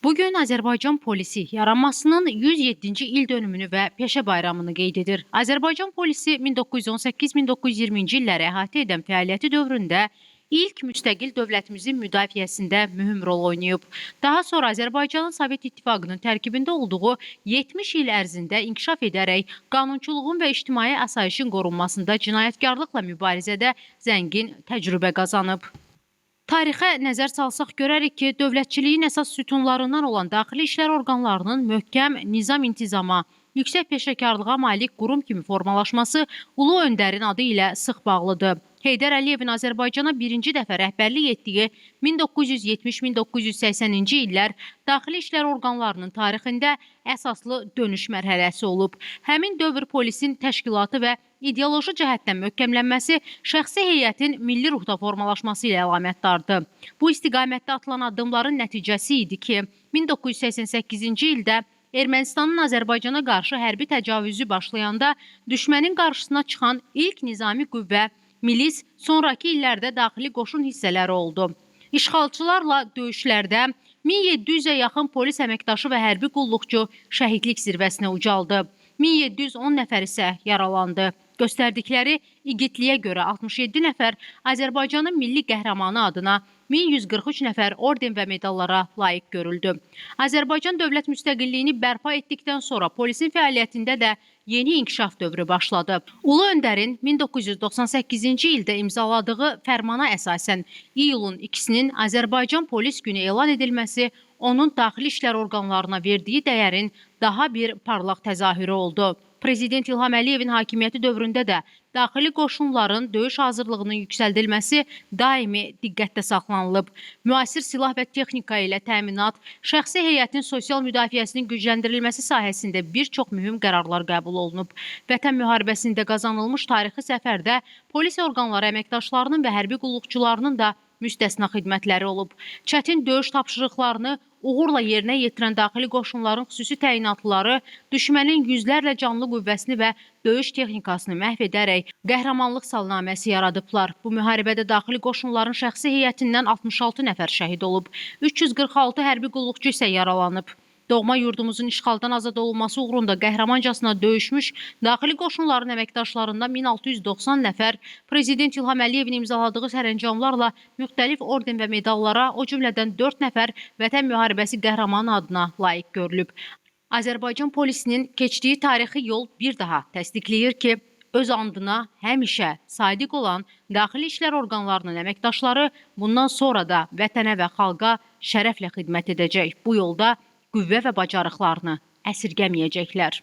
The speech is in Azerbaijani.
Bugün Azərbaycan polisi yaranmasının 107-ci il dönümünü və peşə bayramını qeyd edir. Azərbaycan polisi 1918-1920-ci illəri əhatə edən fəaliyyəti dövründə ilk müstəqil dövlətimizin müdafiəsində mühüm rol oynayıb. Daha sonra Azərbaycanın Sovet İttifaqının tərkibində olduğu 70 il ərzində inkişaf edərək qanunçuluğun və ictimai asayişin qorunmasında cinayətkarlıqla mübarizədə zəngin təcrübə qazanıb. Tarixə nəzər salsaq görərik ki, dövlətçiliyin əsas sütunlarından olan daxili işlər orqanlarının möhkəm nizam-intizama, yüksək peşəkarlığa malik qurum kimi formalaşması Ulu Öndərin adı ilə sıx bağlıdır. Heydər Əliyevin Azərbaycana birinci dəfə rəhbərlik etdiyi 1970-1980-ci illər daxili işlər orqanlarının tarixində əsaslı dönüş mərhələsi olub. Həmin dövr polisin təşkilatı və ideoloji cəhətdən möhkəmlənməsi şəxsi heyətin milli ruhda formalaşması ilə əlamətdardır. Bu istiqamətdə atılan addımların nəticəsi idi ki, 1988-ci ildə Ermənistanın Azərbaycana qarşı hərbi təcavüzü başlayanda düşmənin qarşısına çıxan ilk nizami qüvvə milis sonraki illərdə daxili qoşun hissələri oldu. İşğalçılarla döyüşlərdə 1700-ə yaxın polis əməkdaşı və hərbi qulluqçu şəhidlik zirvəsinə ucaldı. 1710 nəfər isə yaralandı. Göstərdikləri igidliyə görə 67 nəfər Azərbaycanın milli qəhrəmanı adına 1143 nəfər orden və medallara layiq görüldü. Azərbaycan dövlət müstəqilliyini bərpa etdikdən sonra polisin fəaliyyətində də yeni inkişaf dövrü başladı. Ulu Öndərin 1998-ci ildə imzaladığı fərmana əsasən iyulun 2-sinin Azərbaycan Polis Günü elan edilməsi onun daxili işlər orqanlarına verdiyi dəyərin daha bir parlaq təzahürü oldu. Prezident İlham Əliyevin hakimiyyəti dövründə də daxili qoşunların döyüş hazırlığının yüksəldilməsi daimi diqqətdə saxlanılıb. Müasir silah və texnika ilə təminat, şəxsi heyətin sosial müdafiəsinin gücləndirilməsi sahəsində bir çox mühüm qərarlar qəbul olunub. Vətən müharibəsində qazanılmış tarixi səfərdə polis orqanları əməkdaşlarının və hərbi qulluqçularının da müstəsna xidmətləri olub. Çətin döyüş tapşırıqlarını uğurla yerinə yetirən daxili qoşunların xüsusi təyinatlıları düşmənin yüzlərlə canlı qüvvəsini və döyüş texnikasını məhv edərək qəhrəmanlıq salnaməsi yaradıblar. Bu müharibədə daxili qoşunların şəxsi heyətindən 66 nəfər şəhid olub, 346 hərbi qulluqçu isə yaralanıb. Doğma yurdumuzun işğaldan azad olunması uğrunda qəhrəmancasına döyüşmüş daxili qoşunların əməkdaşlarından 1690 nəfər Prezident İlham Əliyevin imzaladığı sərəncamlarla müxtəlif orden və medallara, o cümlədən 4 nəfər Vətən müharibəsi qəhrəmanı adına layiq görülüb. Azərbaycan polisinin keçdiyi tarixi yol bir daha təsdiqləyir ki, öz andına həmişə sadiq olan daxili işlər orqanlarının əməkdaşları bundan sonra da vətənə və xalqa şərəflə xidmət edəcək. Bu yolda qüvvə və bacarıqlarını əsirgəməyəcəklər.